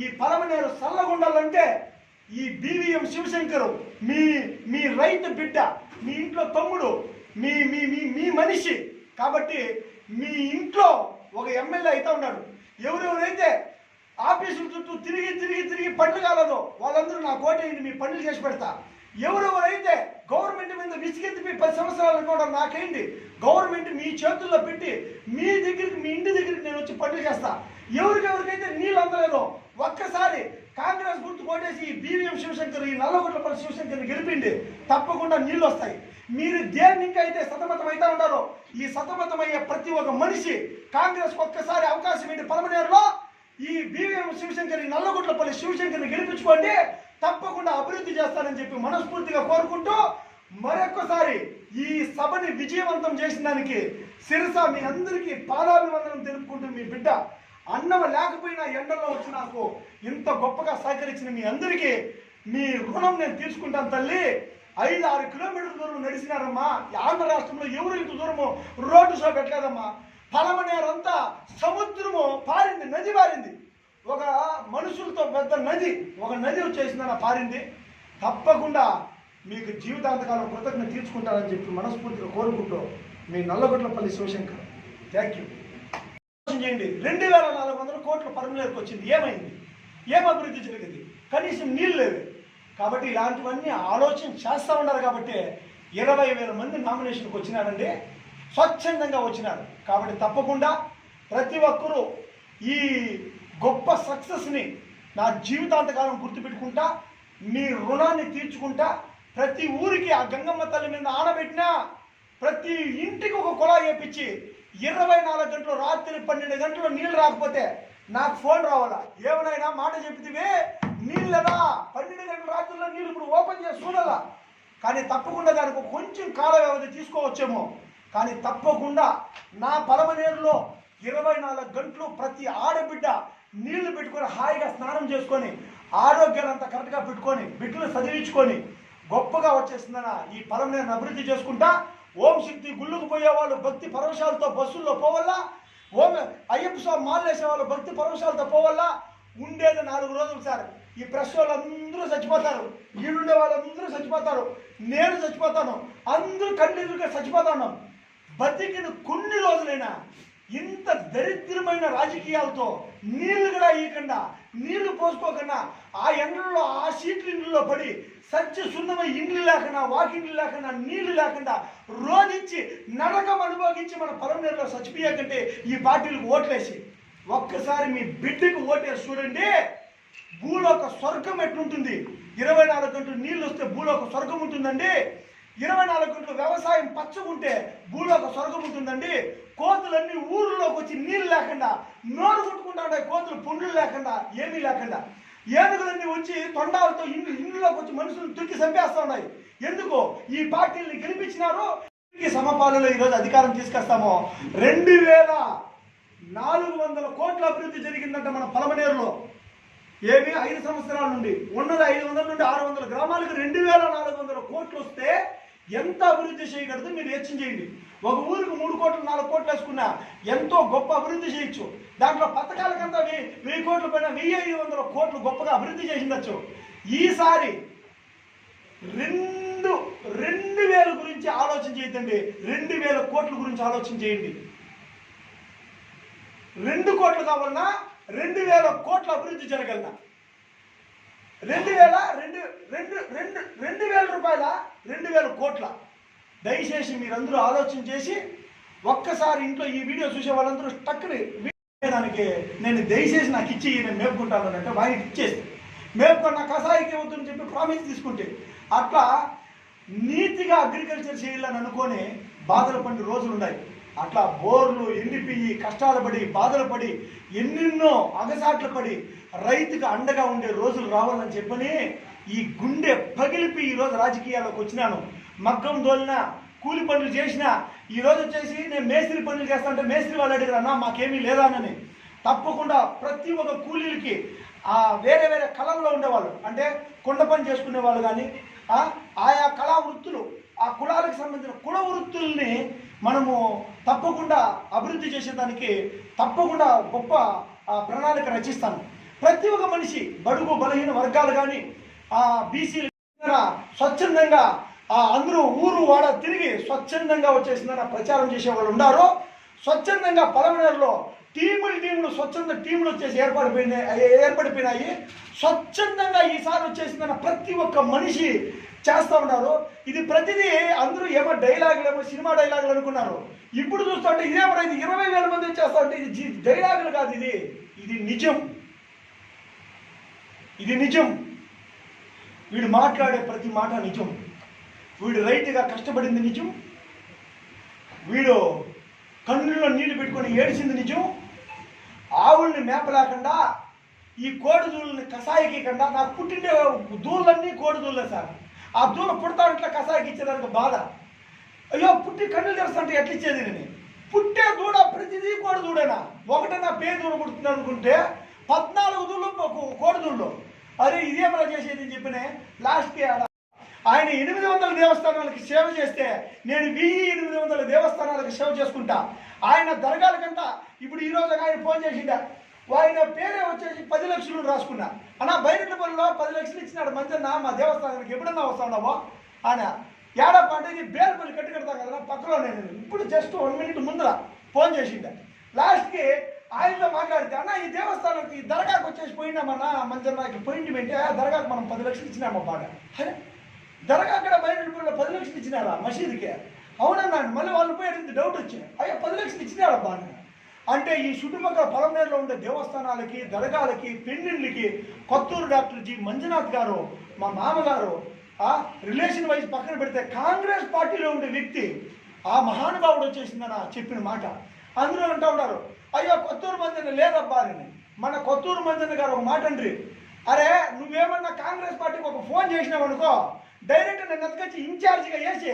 ఈ పలమనేరు చల్లగుండాలంటే ఈ బీవీఎం శివశంకరు మీ మీ రైతు బిడ్డ, మీ ఇంట్లో తమ్ముడు, మీ మీ మీ మీ మనిషి. కాబట్టి మీ ఇంట్లో ఒక ఎమ్మెల్యే అయితే ఉన్నాడు. ఎవరెవరైతే ఆఫీసుల చుట్టూ తిరిగి తిరిగి తిరిగి పనులు కాలేదో వాళ్ళందరూ నా కోటేయండి, మీ పనులు చేసి పెడతా. ఎవరెవరైతే గవర్నమెంట్ మీద విసిగెత్తి 10 సంవత్సరాలు కూడా నాకేంటి, గవర్నమెంట్ మీ చేతుల్లో పెట్టి మీ దగ్గరికి, మీ ఇంటి దగ్గరికి నేను వచ్చి పనులు చేస్తా. ఎవరికెవరికైతే నీళ్ళు అందలేదో ఒక్కసారి కాంగ్రెస్ గుర్తు కొట్టేసి బీవీఎం శివశంకర్, ఈ నల్లగొట్లపల్లి శివశంకర్ని గెలిపిండి, తప్పకుండా నీళ్ళు వస్తాయి. మీరు దేన్ని ఇంకా అయితే సతమతం అవుతా ఉన్నారో, ఈ సతమతమయ్యే ప్రతి ఒక్క మనిషి కాంగ్రెస్ ఒక్కసారి అవకాశం ఏంటి, పలమనేరులో ఈ బీవీఎం శివశంకర్, ఈ నల్లగొట్లపల్లి శివశంకర్ని గెలిపించుకోండి, తప్పకుండా అభివృద్ధి చేస్తానని చెప్పి మనస్ఫూర్తిగా కోరుకుంటూ, మరొక్కసారి ఈ సభని విజయవంతం చేసిన దానికి శిరస మీ అందరికీ పాదాభివందనం తెలుపుకుంటూ, మీ బిడ్డ అన్నం లేకపోయినా ఎండల్లో వచ్చి నాకు ఇంత గొప్పగా సహకరించిన మీ అందరికీ మీ రుణం నేను తీసుకుంటాను తల్లి. 5-6 కిలోమీటర్ల దూరం నడిచినారమ్మా. ఆంధ్ర రాష్ట్రంలో ఎవరు ఇంత దూరము రోడ్డు షో పెట్టలేదమ్మా. పలమనేరంతా సముద్రము పారింది, నది పారింది. ఒక మనుషులతో పెద్ద నది, ఒక నది వచ్చేసిందన్న పారింది. తప్పకుండా మీకు జీవితాంతకాలం కృతజ్ఞత తీర్చుకుంటారని చెప్పి మనస్ఫూర్తిగా కోరుకుంటూ, మీ నల్లగొట్లపల్లి శివశంకర్. Thank you. చేయండి. 2400 కోట్ల పరమనేరుకు వచ్చింది. ఏమైంది? ఏం అభివృద్ధి జరిగింది? కనీసం నీళ్ళు లేవు. కాబట్టి ఇలాంటివన్నీ ఆలోచన చేస్తూ ఉన్నారు. కాబట్టి 20,000 మంది నామినేషన్కి వచ్చినారండి, స్వచ్ఛందంగా వచ్చినారు. కాబట్టి తప్పకుండా ప్రతి ఒక్కరూ ఈ గొప్ప సక్సెస్ని నా జీవితాంతకాలం గుర్తుపెట్టుకుంటా, మీ రుణాన్ని తీర్చుకుంటా, ప్రతి ఊరికి ఆ గంగమ్మ తల్లి మీద ఆనబెట్టినా ప్రతి ఇంటికి ఒక కుళాయి వేపించి 24 గంటలు, రాత్రి 12 గంటలు నీళ్ళు రాకపోతే నాకు ఫోన్ రావాలా, ఏమనైనా మాట చెప్తివే నీళ్ళు లేదా, 12 గంటల రాత్రుల్లో నీళ్ళు ఇప్పుడు ఓపెన్ చేసి చూడాలా. కానీ తప్పకుండా దానికి కొంచెం కాల వ్యవధి తీసుకోవచ్చేమో, కానీ తప్పకుండా నా పలమనేరులో 24 గంటలు ప్రతి ఆడబిడ్డ నీళ్లు పెట్టుకొని హాయిగా స్నానం చేసుకొని ఆరోగ్యాలంతా కరెక్ట్గా పెట్టుకొని బిడ్డలు చదివించుకొని గొప్పగా వచ్చేస్తుందన్న ఈ పలమనేరుని అభివృద్ధి చేసుకుంటా. ఓం శక్తి గుళ్ళకు పోయేవాళ్ళు భక్తి పరవశాలతో బస్సుల్లో పోవాలా, ఓం అయ్యప్ప స్వామి మాలు వేసేవాళ్ళు భక్తి పరవశాలతో పోవాలా. ఉండేది 4 రోజులు సార్. ఈ ప్రెస్ వాళ్ళందరూ చచ్చిపోతారు, ఈడుండే వాళ్ళందరూ చచ్చిపోతారు, నేను చచ్చిపోతాను, అందరూ కన్నీరుగా చచ్చిపోతాను. బతికిన కొన్ని రోజులైనా ఇంత దరిద్రమైన రాజకీయాలతో నీళ్లు కూడా ఇవ్వకుండా, నీళ్లు పోసుకోకుండా, ఆ ఎండల్లో ఆ సీట్ల ఇండ్లలో పడి సత్య సున్నమై ఇండ్లు లేకుండా, వాకిండ్లు లేకుండా, నీళ్లు లేకుండా రోధించి నరకం అనుభవించి మన పలమనేరులో చచ్చిపోయాకంటే ఈ పార్టీలకు ఓట్లేసి ఒక్కసారి మీ బిడ్డకు ఓటేసి చూడండి. భూలోక స్వర్గం ఎట్లుంటుంది. 24 గంటలు నీళ్ళు వస్తే భూలోక స్వర్గం ఉంటుందండి. 24 గంటలు వ్యవసాయం పచ్చగుంటే భూలోక స్వర్గం ఉంటుందండి. కోతులన్నీ ఊర్లోకి వచ్చి నీళ్ళు లేకుండా నోరు కొట్టుకుంటా ఉంటాయి, కోతులు పుండ్లు లేకుండా, ఏమీ లేకుండా. ఏనుగులన్నీ వచ్చి తొండాలతో ఇండ్లలోకి వచ్చి మనుషులను తుక్కి చంపేస్తూ ఉన్నాయి. ఎందుకు? ఈ పార్టీని గెలిపించినారు. సమపాలలో ఈరోజు అధికారం తీసుకొస్తాము. 2400 కోట్ల అభివృద్ధి జరిగిందంట మన పలమనేరులో. ఏమి 5 సంవత్సరాల నుండి ఉన్నది 500 నుండి 600 గ్రామాలకు 2400 కోట్లు వస్తే ఎంత అభివృద్ధి చేయగలదు మీరు యోచన చేయండి. ఒక ఊరికి 3 కోట్లు 4 కోట్లు వేసుకున్నా ఎంతో గొప్ప అభివృద్ధి చేయొచ్చు. దాంట్లో పథకాలకంతా 1000 కోట్ల పైన 1500 కోట్లు గొప్పగా అభివృద్ధి చేసిందచ్చు. ఈసారి 2000 గురించి ఆలోచన చేయదండి, 2000 కోట్ల గురించి ఆలోచన చేయండి. 2 కోట్లు కావాలన్నా 2000 కోట్ల అభివృద్ధి జరగలనా, 2000 రూపాయల 2000 కోట్ల. దయచేసి మీరందరూ ఆలోచన చేసి ఒక్కసారి ఇంట్లో ఈ వీడియో చూసే వాళ్ళందరూ టక్కుని దానికి నేను దయచేసి నాకు ఇచ్చి నేను మేపుకుంటాను అంటే వారికి ఇచ్చేసి మేపుకొని నా కషాయికి అవుతుందని చెప్పి ప్రామిస్ తీసుకుంటే అట్లా నీతిగా అగ్రికల్చర్ చేయాలని అనుకొని బాధలు పడిన రోజులు ఉన్నాయి. అట్లా బోర్లు ఎండిపోయి కష్టాలు పడి బాధలు పడి ఎన్నెన్నో అగసాట్లు పడి రైతుకు అండగా ఉండే రోజులు రావాలని చెప్పని ఈ గుండె పగిలిపి ఈరోజు రాజకీయాల్లోకి వచ్చినాను. మగ్గం దోలినా, కూలి పనులు చేసినా, ఈరోజు వచ్చేసి నేను మేస్త్రి పనులు చేస్తానంటే మేస్త్రి వాళ్ళు అడిగారు అన్నా మాకేమీ లేదానని. తప్పకుండా ప్రతి ఒక్క కూలీలకి వేరే వేరే కళల్లో ఉండేవాళ్ళు అంటే కొండ పని చేసుకునే వాళ్ళు కానీ ఆయా కళా వృత్తులు ఆ కులాలకు సంబంధించిన కుల వృత్తుల్ని మనము తప్పకుండా అభివృద్ధి చేసేదానికి తప్పకుండా గొప్ప ప్రణాళిక రచిస్తాను. ప్రతి ఒక్క మనిషి బడుగు బలహీన వర్గాలు కానీ బీసీలు స్వచ్ఛందంగా అందరూ ఊరు వాడ తిరిగి స్వచ్ఛందంగా వచ్చేసిందన్న ప్రచారం చేసే వాళ్ళు ఉన్నారు. స్వచ్ఛందంగా పలమనేరులో టీములు స్వచ్ఛంద టీములు వచ్చేసి ఏర్పడిపోయినాయి. స్వచ్ఛందంగా ఈసారి వచ్చేసిందన్న ప్రతి ఒక్క మనిషి చేస్తూ ఉన్నారు. ఇది ప్రతిదీ అందరూ ఏమో డైలాగులు సినిమా డైలాగులు అనుకున్నారు. ఇప్పుడు చూస్తుంటే ఇదేమో ఇది 20,000 మంది వచ్చేస్తా ఉంటే ఇది డైలాగులు కాదు, ఇది నిజం. ఇది నిజం. వీడు మాట్లాడే ప్రతి మాట నిజం. వీడు రైతుగా కష్టపడింది నిజం. వీడు కన్నుల్లో నీళ్లు పెట్టుకొని ఏడిచింది నిజం. ఆవుల్ని మేపలేకుండా ఈ కోడి దూళ్ళని కషాయికి కన్నా నాకు పుట్టిండే దూళ్ళన్నీ కోడి దూళ్ళే సార్. ఆ దూల పుడతా ఇంట్లో కషాయికి ఇచ్చేదానికి బాధ. అయ్యో పుట్టి కన్నులు తెరుస్తుంటే ఎట్లా ఇచ్చేది నేను? పుట్టే దూడ ప్రతిదీ కోడి దూడేనా? ఒకటైనా పే దూడ పుడుతుంది అనుకుంటే 14 దూళ్ళు కోడి దూళ్ళు. అరే ఇదేమలా చేసేది అని చెప్పినే లాస్ట్కి ఆయన 800 దేవస్థానాలకి సేవ చేస్తే నేను 1800 దేవస్థానాలకు సేవ చేసుకుంటా. ఆయన దర్గాలకంతా ఇప్పుడు ఈరోజు ఆయన ఫోన్ చేసిండా, ఆయన పేరే వచ్చేసి 10 లక్షలు రాసుకున్నా. అన్నా బైరెడ్లపల్లిలో 10 లక్షలు ఇచ్చినాడు మంజన్న మా దేవస్థానానికి ఎప్పుడన్నా వస్తాడావో ఆయన ఏడప్ప అంటే ఇది బేల్పల్లి కట్టి కడతాం కదా పక్కలో. నేను ఇప్పుడు జస్ట్ 1 మినిట్ ముందర ఫోన్ చేసిండా. లాస్ట్కి ఆయనతో మాట్లాడితే అన్న ఈ దేవస్థానానికి దర్గాకు వచ్చేసి పోయినామన్నా మంజన్నకి పోయింది అంటే దర్గాకు మనం 10 లక్షలు ఇచ్చినామా బాగా. అరే దర్గా అక్కడ బయట 10 లక్షలు ఇచ్చినారా మసీదుకి? అవునన్నా. మళ్ళీ వాళ్ళు పోయి డౌట్ వచ్చింది, అయ్యా 10 లక్షలు ఇచ్చినారా బాగా అంటే ఈ చుట్టుపక్కల పలమనేరులో ఉండే దేవస్థానాలకి దర్గాలకి పెళ్లిళ్ళకి కొత్తూరు డాక్టర్ జి మంజునాథ్ గారు మా మామగారు రిలేషన్ వైజ్ పక్కన పెడితే కాంగ్రెస్ పార్టీలో ఉండే వ్యక్తి ఆ మహానుభావుడు వచ్చేసిందని చెప్పిన మాట అందరూ అంటూ ఉన్నారు, అయ్యో కొత్తూరు మంజన్న లేదబ్బా అని. మన కొత్తూరు మంజన్న గారు ఒక మాట అండ్రి, అరే నువ్వేమన్నా కాంగ్రెస్ పార్టీకి ఒక ఫోన్ చేసినావు అనుకో డైరెక్ట్ నన్ను ఎత్తుకొచ్చి ఇన్ఛార్జిగా వేసి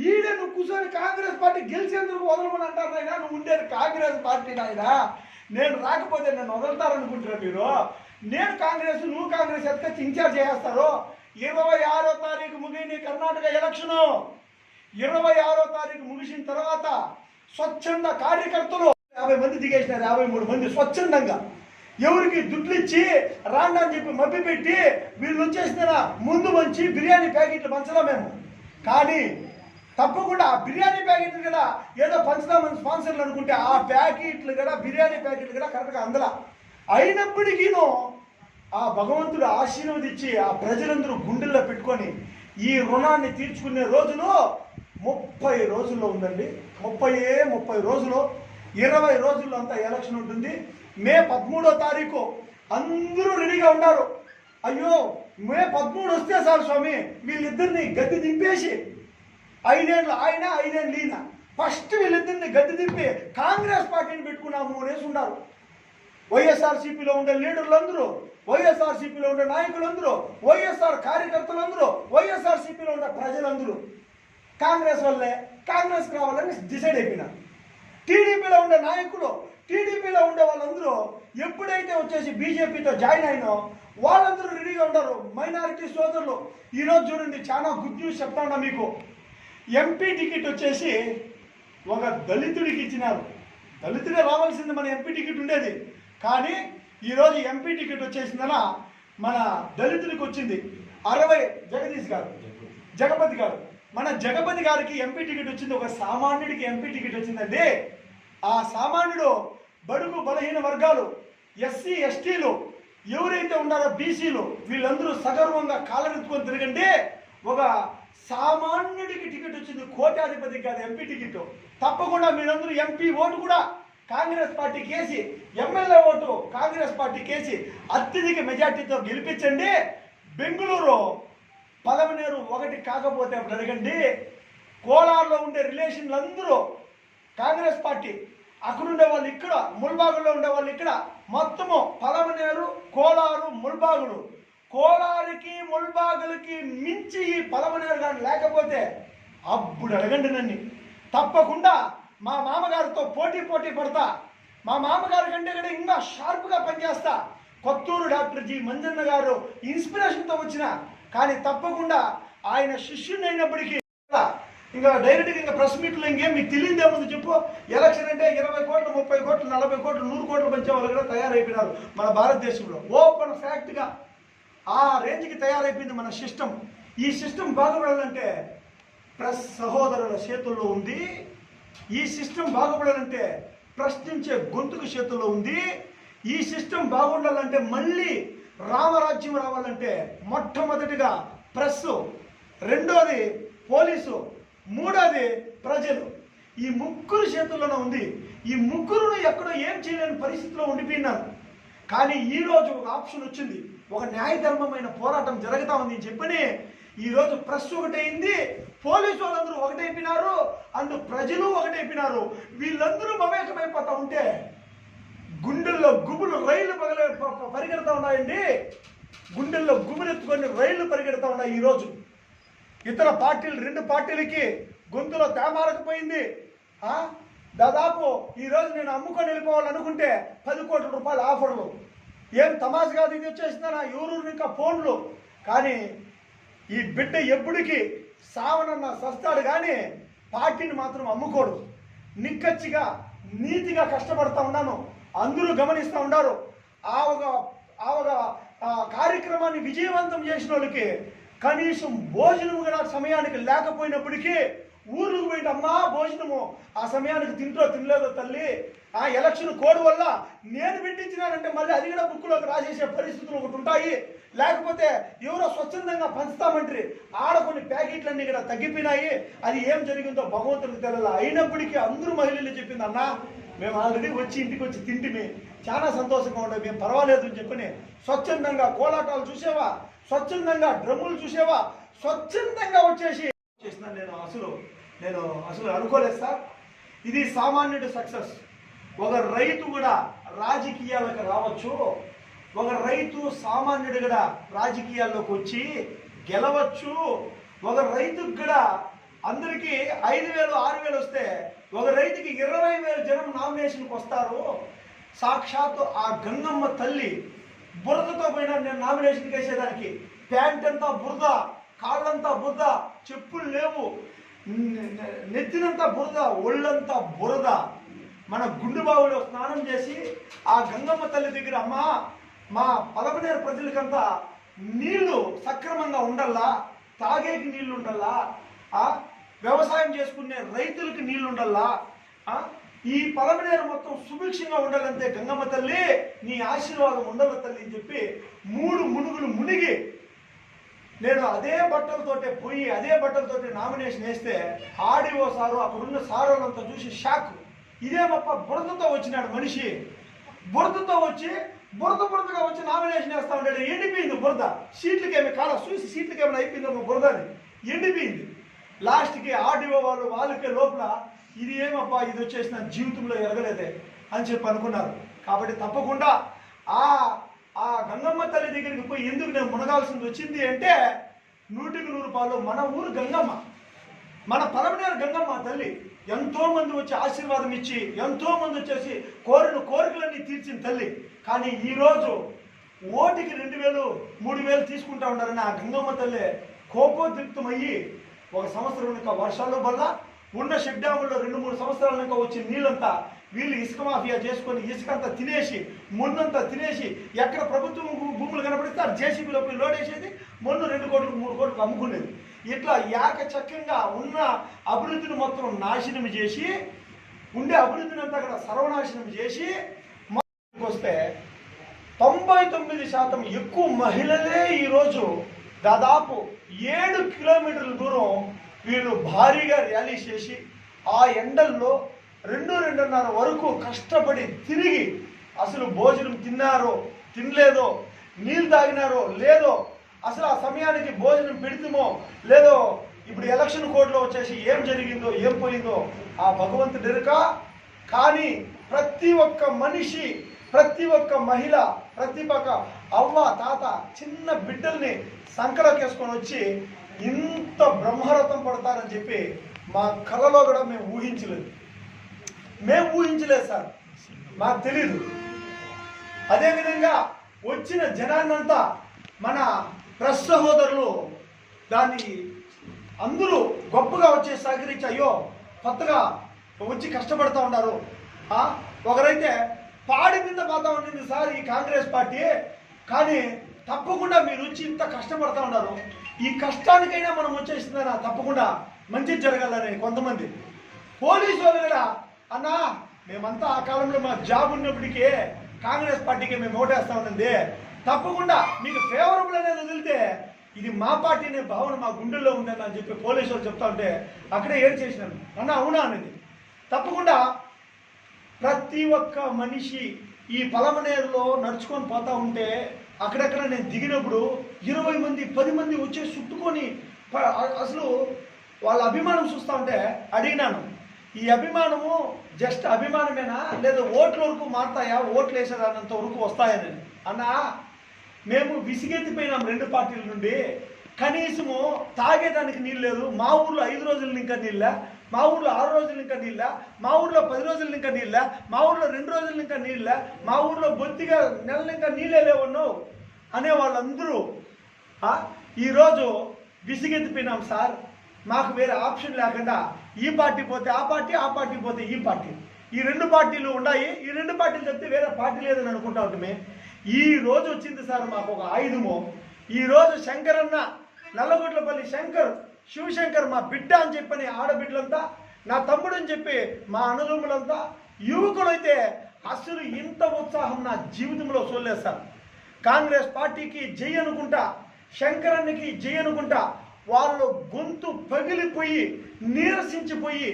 ఈడే నువ్వు కూర్చొని కాంగ్రెస్ పార్టీ గెలిచేందుకు వదలమని అంటారు నాయన. నువ్వు ఉండేది కాంగ్రెస్ పార్టీ నాయన, నేను రాకపోతే నన్ను వదులుతారనుకుంటున్నా మీరు. నేను కాంగ్రెస్ నువ్వు కాంగ్రెస్ ఎత్తుకొచ్చి ఇన్ఛార్జ్ చేస్తారు. 26వ తారీఖు ముగిని కర్ణాటక ఎలక్షను 26వ తారీఖు ముగిసిన తర్వాత స్వచ్ఛంద కార్యకర్తలు 50 మంది దిగేసినారు. 53 మంది స్వచ్ఛందంగా ఎవరికి దుడ్లు ఇచ్చి రాండా అని చెప్పి మబ్బి పెట్టి వీళ్ళు వచ్చేసిన ముందు మంచి బిర్యానీ ప్యాకెట్లు పంచలా మేము. కానీ తప్పకుండా ఆ బిర్యానీ ప్యాకెట్లు కూడా ఏదో పంచుదామని స్పాన్సర్లు అనుకుంటే ఆ ప్యాకెట్లు కూడా బిర్యానీ ప్యాకెట్లు కూడా కరెక్ట్గా అందలా. అయినప్పటికీనూ ఆ భగవంతుడు ఆశీర్వదించి ఆ ప్రజలందరూ గుండెల్లో పెట్టుకొని ఈ రుణాన్ని తీర్చుకునే రోజులు 30 రోజుల్లో ఉందండి. 30 రోజులు 20 రోజుల్లో అంతా ఎలక్షన్ ఉంటుంది. మే 13వ తారీఖు అందరూ రెడీగా ఉన్నారు. అయ్యో మే 13 వస్తే చాలు స్వామి వీళ్ళిద్దరిని గద్దె దింపేసి 5 ఏళ్ళు ఆయన 5 ఏళ్ళు ఈయన ఫస్ట్ వీళ్ళిద్దరిని గద్దె దింపి కాంగ్రెస్ పార్టీని పెట్టుకున్నాము అనేసి ఉన్నారు. వైఎస్ఆర్సీపీలో ఉండే లీడర్లందరూ, వైఎస్ఆర్సీపీలో ఉండే నాయకులందరూ, వైఎస్ఆర్ కార్యకర్తలందరూ, వైఎస్ఆర్సీపీలో ఉండే ప్రజలందరూ కాంగ్రెస్ వల్లే కాంగ్రెస్కి రావాలని డిసైడ్ అయిపోయినారు. టీడీపీలో ఉండే నాయకులు, టీడీపీలో ఉండే వాళ్ళందరూ ఎప్పుడైతే వచ్చేసి బీజేపీతో జాయిన్ అయినో వాళ్ళందరూ రెడీగా ఉన్నారు. మైనారిటీ సోదరులు ఈరోజు చూడండి చాలా గుడ్ న్యూస్ చెప్తా ఉన్నా మీకు. ఎంపీ టికెట్ వచ్చేసి ఒక దళితుడికి ఇచ్చినారు. దళితుడే రావాల్సింది మన ఎంపీ టికెట్ ఉండేది. కానీ ఈరోజు ఎంపీ టికెట్ వచ్చేసిందన మన దళితుడికి వచ్చింది. 60 జగపతి గారు మన జగపతి గారికి ఎంపీ టికెట్ వచ్చింది. ఒక సామాన్యుడికి ఎంపీ టికెట్ వచ్చిందండి. ఆ సామాన్యుడు బడుగు బలహీన వర్గాలు, ఎస్సీ ఎస్టీలు ఎవరైతే ఉన్నారో బీసీలు వీళ్ళందరూ సగర్వంగా కాలరెత్తుకొని తిరగండి. ఒక సామాన్యుడికి టికెట్ వచ్చింది, కోటాధిపతికి కాదు ఎంపీ టికెట్. తప్పకుండా మీరందరూ ఎంపీ ఓటు కూడా కాంగ్రెస్ పార్టీకి వేసి, ఎమ్మెల్యే ఓటు కాంగ్రెస్ పార్టీకి వేసి అత్యధిక మెజార్టీతో గెలిపించండి. బెంగళూరు పలమనేరు ఒకటి కాకపోతే అప్పుడు అడగండి. కోలార్లో ఉండే రిలేషన్లు అందరూ కాంగ్రెస్ పార్టీ, అక్కడ ఉండే వాళ్ళు ఇక్కడ, ముల్బాగులో ఉండే వాళ్ళు ఇక్కడ, మొత్తము పలమనేరు కోలారు ముల్బాగులు, కోలారుకి ముల్బాగులకి మించి ఈ పలమనేరు కానీ లేకపోతే అప్పుడు అడగండి నన్ను. తప్పకుండా మా మామగారితో పోటీ పడతా. మా మామగారి కంటే కూడా ఇంకా షార్ప్గా పనిచేస్తా. కొత్తూరు డాక్టర్ జి మంజన్న గారు ఇన్స్పిరేషన్తో వచ్చిన, కానీ తప్పకుండా ఆయన శిష్యుని అయినప్పటికీ ఇంకా డైరెక్ట్గా ఇంకా ప్రెస్ మీట్లో ఇంకేం మీకు తెలియదేముంది చెప్పు. ఎలక్షన్ అంటే 20 కోట్లు 30 కోట్లు 40 కోట్లు 100 కోట్లు పంచే వాళ్ళు కూడా తయారైపోయినారు మన భారతదేశంలో. ఓపెన్ ఫ్యాక్ట్గా ఆ రేంజ్కి తయారైపోయింది మన సిస్టమ్. ఈ సిస్టమ్ బాగుపడాలంటే ప్రెస్ సహోదరుల చేతుల్లో ఉంది. ఈ సిస్టమ్ బాగుపడాలంటే ప్రశ్నించే గొంతుకు చేతుల్లో ఉంది. ఈ సిస్టమ్ బాగుండాలంటే మళ్ళీ రామరాజ్యం రావాలంటే మొట్టమొదటిగా ప్రెస్, రెండోది పోలీసు, మూడోది ప్రజలు. ఈ ముగ్గురు చేతుల్లోనే ఉంది. ఈ ముగ్గురును ఎక్కడో ఏం చేయలేని పరిస్థితిలో ఉండిపోయినారు. కానీ ఈరోజు ఒక ఆప్షన్ వచ్చింది, ఒక న్యాయధర్మమైన పోరాటం జరుగుతూ ఉంది అని చెప్పని ఈరోజు ప్రెస్ ఒకటైంది, పోలీసు వాళ్ళందరూ ఒకటైపోయినారు, అండ్ ప్రజలు ఒకటైపోయినారు. వీళ్ళందరూ మమేకమైపోతా ఉంటే గుండెల్లో గుబులు రైళ్లు పరిగెడతా ఉన్నాయండి. గుండెల్లో గుబులెత్తుకొని రైళ్లు పరిగెడతా ఉన్నాయి. ఈరోజు ఇతర పార్టీలు, 2 పార్టీలకి గొంతులో తేమారకపోయింది. దాదాపు ఈరోజు నేను అమ్ముకొని వెళ్ళిపోవాలనుకుంటే 10 కోట్ల రూపాయల ఆఫర్లు. ఏం తమాషా కాదు, ఇది వచ్చేసిందా ఎవరు ఇంకా ఫోన్లు. కానీ ఈ బిడ్డ ఎప్పటికీ సావనన్న సస్తాడు కానీ పార్టీని మాత్రం అమ్ముకోడు. నిక్కచ్చిగా నీతిగా కష్టపడతా ఉన్నాను, అందరూ గమనిస్తూ ఉన్నారు. ఆ ఒక కార్యక్రమాన్ని విజయవంతం చేసిన వాళ్ళకి కనీసం భోజనం కూడా సమయానికి లేకపోయినప్పటికీ ఊర్లకు పోయింది, అమ్మా భోజనము ఆ సమయానికి తినలేదో తల్లి, ఆ ఎలక్షన్ కోడ్ వల్ల నేను పెట్టించినానంటే మళ్ళీ అది కూడా బుక్లోకి రాసేసే పరిస్థితులు ఒకటి ఉంటాయి. లేకపోతే ఎవరో స్వచ్ఛందంగా పంచుతామంటారు. ఆడ కొన్ని ప్యాకెట్లన్నీ కూడా తగ్గిపోయినాయి. అది ఏం జరిగిందో భగవంతుడికి తెలియాలి. అయినప్పటికీ అందరూ మహిళలు చెప్పింది, అన్న మేము ఆల్రెడీ వచ్చి ఇంటికి వచ్చి తింటిమి, చాలా సంతోషంగా ఉండదు, మేము పర్వాలేదు అని చెప్పని స్వచ్ఛందంగా కోలాటాలు చూసేవా, స్వచ్ఛందంగా డ్రమ్ములు చూసేవా, స్వచ్ఛందంగా వచ్చేసి చేసినాను. నేను అసలు అనుకోలేదు సార్. ఇది సామాన్యుడి సక్సెస్. ఒక రైతు కూడా రాజకీయాలకు రావచ్చు, ఒక రైతు సామాన్యుడు కూడా రాజకీయాల్లోకి వచ్చి గెలవచ్చు. ఒక రైతుకు కూడా అందరికీ 5,000 6,000 వస్తే ఒక రైతుకి 20,000 జనం నామినేషన్కి వస్తారు. సాక్షాత్తు ఆ గంగమ్మ తల్లి బురదతో పోయినా నేను నామినేషన్కి వేసేదానికి. ప్యాంట్ అంతా బురద, కాళ్ళంతా బురద, చెప్పులు లేవు, నెత్తినంతా బురద, ఒళ్ళంతా బురద. మన గుండుబావులో స్నానం చేసి ఆ గంగమ్మ తల్లి దగ్గర, అమ్మా మా పలమనేరు ప్రజలకంతా నీళ్లు సక్రమంగా ఉండల్లా, తాగేకి నీళ్లు ఉండల్లా, వ్యవసాయం చేసుకునే రైతులకి నీళ్లు ఉండల్లా, ఈ పలమనేరు మొత్తం సుభిక్షంగా ఉండాలంటే గంగమ్మ తల్లి నీ ఆశీర్వాదం ఉండాలి తల్లి అని చెప్పి 3 మునుగులు మునిగి నేను అదే బట్టలతోటే పోయి అదే బట్టలతోటి నామినేషన్ వేస్తే ఆడిఓ సారు అక్కడున్న సారోలంతా చూసి షాక్. ఇదేమప్ప బురదతో వచ్చినాడు మనిషి, బురదతో వచ్చి బురదగా వచ్చి నామినేషన్ వేస్తా ఉంటాడు. ఎండిపోయింది బురద, సీట్లకేమి చూసి సీట్లకేమైనా అయిపోయిందమ్మా బురద అని ఎండిపోయింది. లాస్ట్కి ఆడిఓ వాళ్ళకే లోపల ఇది ఏమప్పా ఇది వచ్చేసి నా జీవితంలో ఎరగలేదే అని చెప్పి అనుకున్నారు. కాబట్టి తప్పకుండా ఆ గంగమ్మ తల్లి దగ్గరికి పోయి ఎందుకు నేను మునగాల్సింది వచ్చింది అంటే 100కి 100 మన ఊరు గంగమ్మ, మన పలమనేరు గంగమ్మ తల్లి ఎంతో మంది వచ్చి ఆశీర్వాదం ఇచ్చి ఎంతో మంది వచ్చేసి కోరిన కోరికలన్నీ తీర్చిన తల్లి. కానీ ఈరోజు ఓటికి 2,000 3,000 తీసుకుంటా ఉన్నారని ఆ గంగమ్మ తల్లి కోపోద్రిక్తమయ్యి 1 సంవత్సరం ఇంకా వర్షాల వల్ల ఉన్న షెడ్ డ్యాముల్లో 2-3 సంవత్సరాల ఇంకా వచ్చి నీళ్ళంతా వీళ్ళు ఇసుక మాఫియా చేసుకొని ఇసుకంతా తినేసి మొన్నంతా తినేసి ఎక్కడ ప్రభుత్వం భూములు కనపడితే అది జేసీబీలో పోయి లోడ్ వేసేది, మొన్ను 2 కోట్లు 3 కోట్లు అమ్ముకునేది. ఇట్లా ఏకచక్రంగా ఉన్న అభివృద్ధిని మొత్తం నాశనం చేసి ఉండే అభివృద్ధిని అంతా కూడా సర్వనాశనం చేసి వస్తే 99% ఎక్కువ మహిళలే ఈరోజు దాదాపు 7 కిలోమీటర్ల దూరం వీళ్ళు భారీగా ర్యాలీ చేసి ఆ ఎండల్లో 2-2:30 వరకు కష్టపడి తిరిగి అసలు భోజనం తిన్నారో తినలేదో, నీళ్ళు తాగినారో లేదో, అసలు ఆ సమయానికి భోజనం పెడితేమో లేదో, ఇప్పుడు ఎలక్షన్ కోడ్లో వచ్చేసి ఏం జరిగిందో ఏం పోయిందో ఆ భగవంతుడు ఎరుక. కానీ ప్రతి ఒక్క మనిషి, ప్రతి ఒక్క మహిళ, ప్రతి ఒక్క అవ్వ తాత చిన్న బిడ్డల్ని సంకలకేసుకొని వచ్చి ఇంత బ్రహ్మరథం పడతారని చెప్పి మా కళలో కూడా మేము ఊహించలేదు సార్, మాకు తెలీదు. అదేవిధంగా వచ్చిన జనాన్నంతా మన ప్రెస్ సహోదరులు దాన్ని అందరూ గొప్పగా వచ్చి సహకరించి అయ్యో కొత్తగా వచ్చి కష్టపడతా ఉన్నారు. ఒకరైతే పాడి మీద పోతా ఉండింది సార్ ఈ కాంగ్రెస్ పార్టీ, కానీ తప్పకుండా మీరు వచ్చి ఇంత కష్టపడతా ఉన్నారు, ఈ కష్టానికైనా మనం వచ్చేసిందనా తప్పకుండా మంచి జరగాలని కొంతమంది. పోలీసు వాళ్ళు కూడా అన్నా మేమంతా ఆ కాలంలో మా జాబ్ ఉన్నప్పటికీ కాంగ్రెస్ పార్టీకి మేము ఓటేస్తా ఉన్నది, తప్పకుండా మీకు ఫేవరబుల్ అనేది వదిలితే ఇది మా పార్టీ అనే భావన మా గుండెల్లో ఉందని అని చెప్పి పోలీసు వాళ్ళు చెప్తా ఉంటే అక్కడే ఏం చేసినాను అన్న అవునా అనేది. తప్పకుండా ప్రతి ఒక్క మనిషి ఈ పలమనేరులో నడుచుకొని పోతా ఉంటే అక్కడక్కడ నేను దిగినప్పుడు 20 మంది 10 మంది వచ్చే చుట్టుకొని అసలు వాళ్ళ అభిమానం చూస్తూ ఉంటే అడిగినాను, ఈ అభిమానము జస్ట్ అభిమానమేనా లేదా ఓట్ల వరకు మారుతాయా, ఓట్లు వేసేదానంత వరకు వస్తాయని. అన్నా మేము విసిగెత్తిపోయినాం 2 పార్టీల నుండి, కనీసము తాగేదానికి నీళ్ళు లేదు. మా ఊర్లో 5 రోజులు ఇంకా నీళ్ళ, మా ఊర్లో 6 రోజులు ఇంకా నీళ్ళ, మా ఊర్లో 10 రోజులు ఇంకా నీళ్ళ, మా ఊర్లో 2 రోజులు ఇంకా నీళ్ళ, మా ఊర్లో బొత్తిగా నెలలు ఇంకా నీళ్ళే లేవన్నావు అనే వాళ్ళందరూ ఈరోజు విసిగెత్తిపోయినాం సార్, మాకు వేరే ఆప్షన్ లేకుండా ఈ పార్టీ పోతే ఆ పార్టీ, ఆ పార్టీ పోతే ఈ పార్టీ, ఈ 2 పార్టీలు ఉన్నాయి, ఈ 2 పార్టీలు చెప్తే వేరే పార్టీ లేదని అనుకుంటా ఉంటామే. ఈ రోజు వచ్చింది సార్ మాకు ఒక ఆయుధము. ఈరోజు శంకరన్న నల్లగొడ్లపల్లి శంకర్ శివశంకర్ మా బిడ్డ అని చెప్పని ఆడబిడ్డలంతా, నా తమ్ముడు అని చెప్పి మా అన్నదమ్ములంతా యువకులైతే అసలు ఇంత ఉత్సాహం నా జీవితంలో చూడలేదు సార్. కాంగ్రెస్ పార్టీకి జై అనుకుంటా, శంకరన్నకి జై అనుకుంటా వాళ్ళు గొంతు పగిలిపోయి నీరసించిపోయి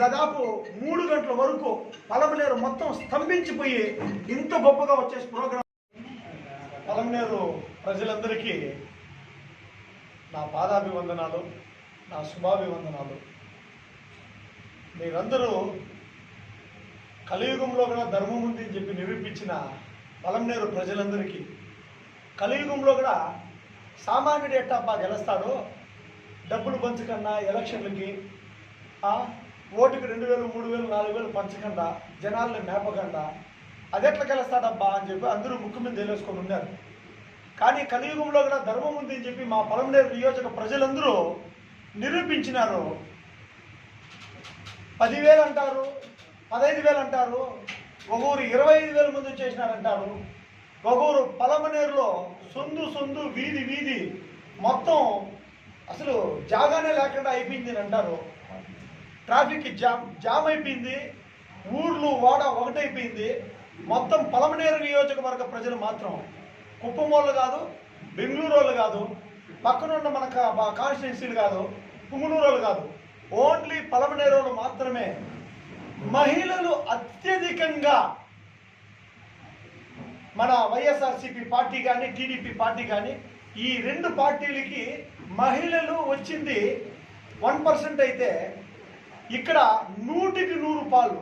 దాదాపు 3 గంటల వరకు పలమనేరు మొత్తం స్తంభించిపోయి ఇంత గొప్పగా వచ్చే ప్రోగ్రాం. పలమనేరు ప్రజలందరికీ నా పాదాభివందనాలు, నా శుభాభివందనాలు. మీరందరూ కలియుగంలో కూడా ధర్మం ఉంది అని చెప్పి నిరూపించిన పలమనేరు ప్రజలందరికీ, కలియుగంలో కూడా సామాన్యుడు ఎట్టబ్బా గెలుస్తాడో డబ్బులు పంచకన్నా ఎలక్షన్లకి ఓటుకి 2000 3000 4000 పంచకుండా జనాలను మేపకుండా అది ఎట్లా గెలుస్తాడబ్బా అని చెప్పి అందరూ ముక్కు మీద తెలియసుకొని ఉన్నారు. కానీ కలియుగంలో కూడా ధర్మం ఉంది అని చెప్పి మా పలమనేరు నియోజక ప్రజలందరూ నిరూపించినారు. 10,000 అంటారు, 15,000 అంటారు, ఒకరు 25,000 మంది చేసినారంటారు. ఒకరు పలమనేరులో సొందు వీధి వీధి మొత్తం అసలు జాగానే లేకుండా అయిపోయింది అని అంటారు. ట్రాఫిక్ జామ్ అయిపోయింది, ఊర్లు వాడ ఒకటైపోయింది. మొత్తం పలమనేరు నియోజకవర్గ ప్రజలు మాత్రం కుప్పం వాళ్ళు కాదు, బెంగళూరు వాళ్ళు కాదు, పక్కనున్న మన కాన్స్టిట్యున్సీలు కాదు, పుంగనూరు వాళ్ళు కాదు, ఓన్లీ పలమనేరు వాళ్ళు మాత్రమే. మహిళలు అత్యధికంగా మన వైఎస్ఆర్సీపీ పార్టీ కానీ టీడీపీ పార్టీ కానీ ఈ 2 పార్టీలకి మహిళలు వచ్చింది 1% అయితే ఇక్కడ 100కి 100 పాలు.